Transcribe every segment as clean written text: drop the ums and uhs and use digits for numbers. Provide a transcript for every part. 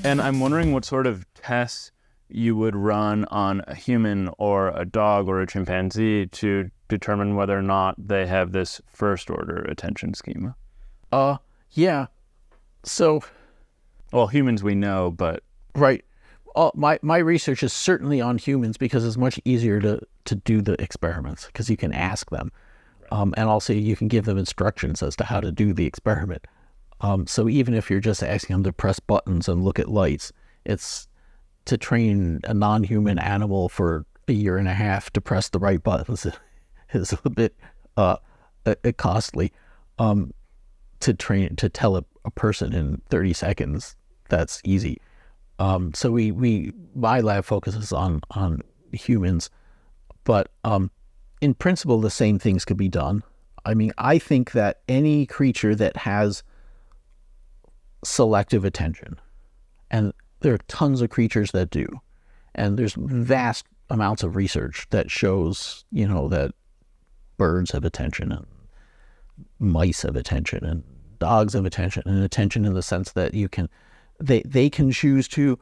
And I'm wondering what sort of tests you would run on a human or a dog or a chimpanzee to determine whether or not they have this first order attention schema. Yeah. So, Well, humans we know, but right. My research is certainly on humans because it's much easier to do the experiments because you can ask them. And also you can give them instructions as to how to do the experiment. So even if you're just asking them to press buttons and look at lights, it's to train a non-human animal for a year and a half to press the right buttons is a bit costly. To tell a person in 30 seconds, that's easy. So my lab focuses on humans, but in principle, the same things could be done. I mean, I think that any creature that has selective attention, and there are tons of creatures that do, and there's vast amounts of research that shows, that birds have attention and mice have attention and dogs have attention, and attention in the sense that they can choose to,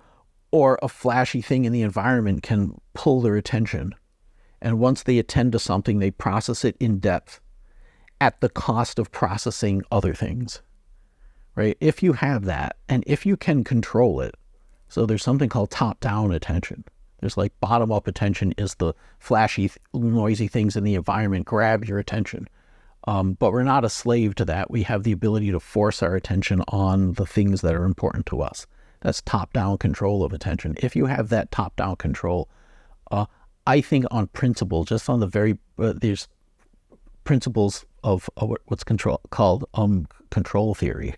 or a flashy thing in the environment can pull their attention. And once they attend to something, they process it in depth at the cost of processing other things, right? If you have that, and if you can control it, so there's something called top-down attention. There's like bottom-up attention is the flashy, noisy things in the environment grab your attention. But we're not a slave to that. We have the ability to force our attention on the things that are important to us. That's top-down control of attention. If you have that top-down control, I think on principle, just on the there's principles of what's called control theory.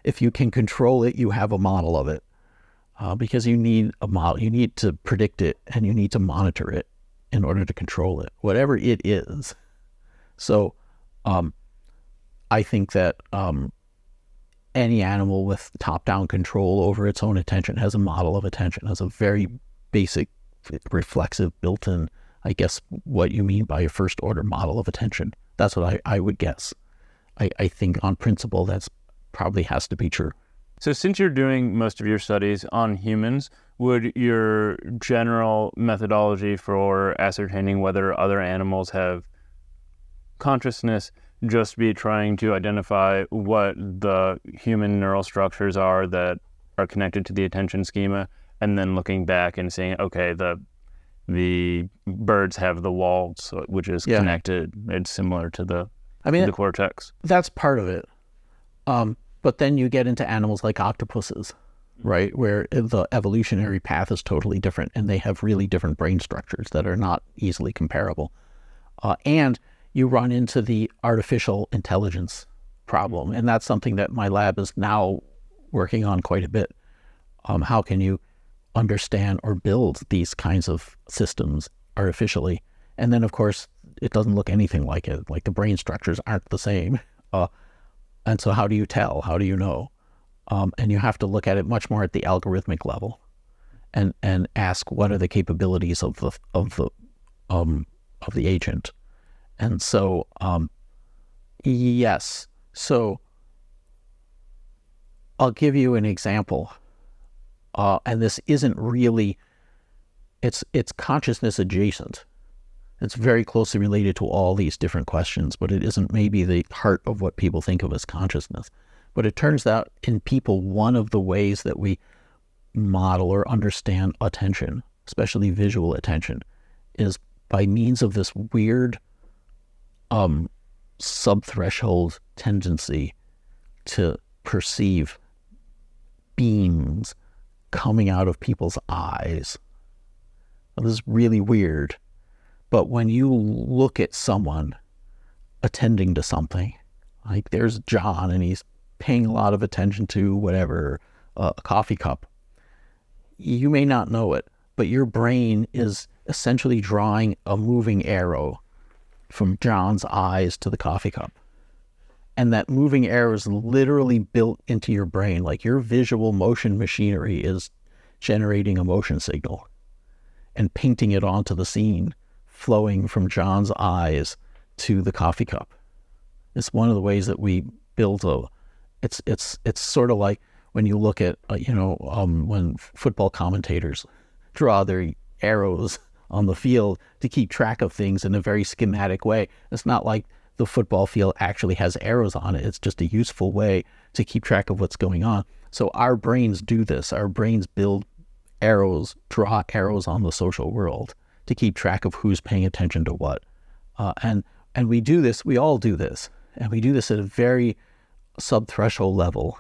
If you can control it, you have a model of it. Because you need a model, you need to predict it, and you need to monitor it in order to control it, whatever it is. So I think that any animal with top-down control over its own attention has a model of attention, has a very basic, reflexive, built-in, I guess, what you mean by a first-order model of attention. That's what I would guess. I think on principle that's probably has to be true. So since you're doing most of your studies on humans, would your general methodology for ascertaining whether other animals have consciousness just be trying to identify what the human neural structures are that are connected to the attention schema, and then looking back and saying, okay, the birds have the waltz, which is connected. It's similar to the cortex. That's part of it. But then you get into animals like octopuses, right, where the evolutionary path is totally different, and they have really different brain structures that are not easily comparable. And you run into the artificial intelligence problem, and that's something that my lab is now working on quite a bit. How can you understand or build these kinds of systems artificially? And then, of course, it doesn't look anything like it. Like the brain structures aren't the same. And so how do you tell? How do you know? And you have to look at it much more at the algorithmic level, and ask what are the capabilities of the agent. And so yes. So I'll give you an example. And this isn't really, it's consciousness adjacent. It's very closely related to all these different questions, but it isn't maybe the heart of what people think of as consciousness. But it turns out in people, one of the ways that we model or understand attention, especially visual attention, is by means of this weird subthreshold tendency to perceive beams coming out of people's eyes. Now, this is really weird. But when you look at someone attending to something, like there's John and he's paying a lot of attention to whatever, a coffee cup, you may not know it, but your brain is essentially drawing a moving arrow from John's eyes to the coffee cup. And that moving arrow is literally built into your brain. Like your visual motion machinery is generating a motion signal and painting it onto the scene, flowing from John's eyes to the coffee cup. It's one of the ways that we build it's sort of like when you look at, when football commentators draw their arrows on the field to keep track of things in a very schematic way. It's not like the football field actually has arrows on it. It's just a useful way to keep track of what's going on. So our brains do this. Our brains build arrows, draw arrows on the social world to keep track of who's paying attention to what. And we do this, we all do this. And we do this at a very sub-threshold level.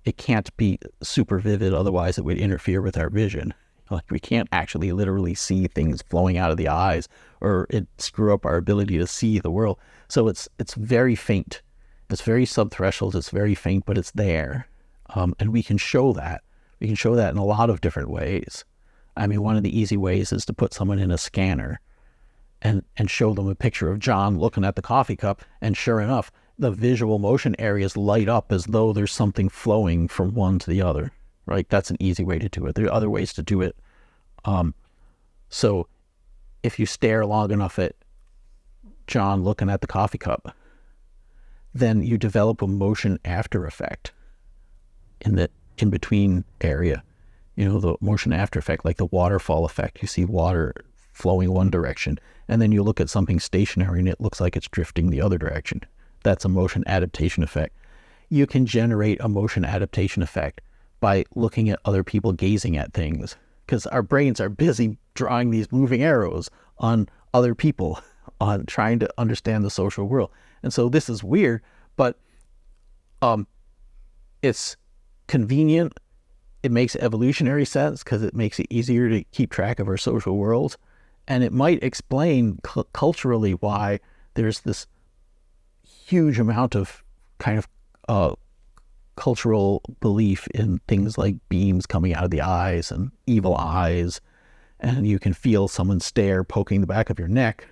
It can't be super vivid, otherwise it would interfere with our vision. Like we can't actually literally see things flowing out of the eyes, or it screw up our ability to see the world. So it's very faint. It's very sub-threshold, it's very faint, but it's there. And we can show that. We can show that in a lot of different ways. I mean, one of the easy ways is to put someone in a scanner and show them a picture of John looking at the coffee cup, and sure enough, the visual motion areas light up as though there's something flowing from one to the other. Right? That's an easy way to do it. There are other ways to do it. So if you stare long enough at John looking at the coffee cup, then you develop a motion after effect in the in-between area. The motion after effect, like the waterfall effect. You see water flowing one direction, and then you look at something stationary and it looks like it's drifting the other direction. That's a motion adaptation effect. You can generate a motion adaptation effect by looking at other people gazing at things, because our brains are busy drawing these moving arrows on other people, on trying to understand the social world. And so this is weird, but it's convenient. It makes evolutionary sense because it makes it easier to keep track of our social world. And it might explain culturally why there's this huge amount of kind of cultural belief in things like beams coming out of the eyes and evil eyes, and you can feel someone stare poking the back of your neck.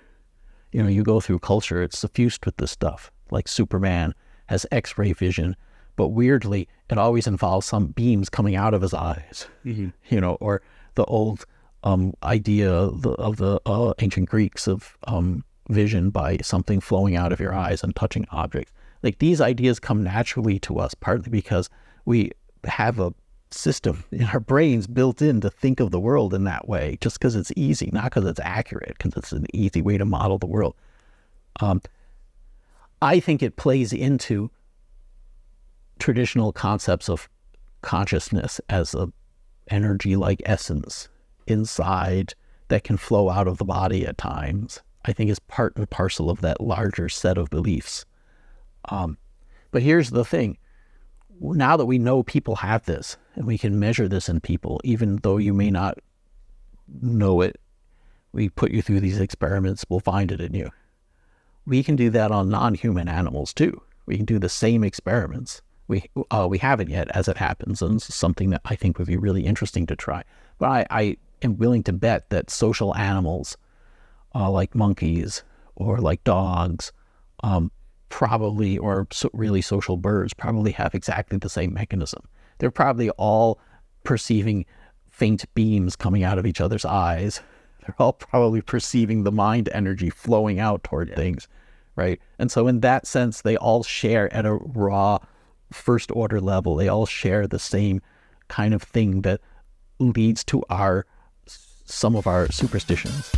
You go through culture, it's suffused with this stuff. Like Superman has X-ray vision, but weirdly, it always involves some beams coming out of his eyes. Mm-hmm. Or the old idea of the ancient Greeks of vision by something flowing out of your eyes and touching objects. Like these ideas come naturally to us, partly because we have a system in our brains built in to think of the world in that way, just because it's easy, not because it's accurate, because it's an easy way to model the world. I think it plays into traditional concepts of consciousness as a energy-like essence inside that can flow out of the body at times. I think it's part and parcel of that larger set of beliefs. But here's the thing. Now that we know people have this, and we can measure this in people, even though you may not know it, we put you through these experiments, we'll find it in you. We can do that on non-human animals too. We can do the same experiments. We haven't yet, as it happens, and it's something that I think would be really interesting to try. But I am willing to bet that social animals, like monkeys or like dogs, probably, or really social birds, probably have exactly the same mechanism. They're probably all perceiving faint beams coming out of each other's eyes. They're all probably perceiving the mind energy flowing out toward things, right? And so in that sense, they all share at a raw first order level. They all share the same kind of thing that leads to some of our superstitions.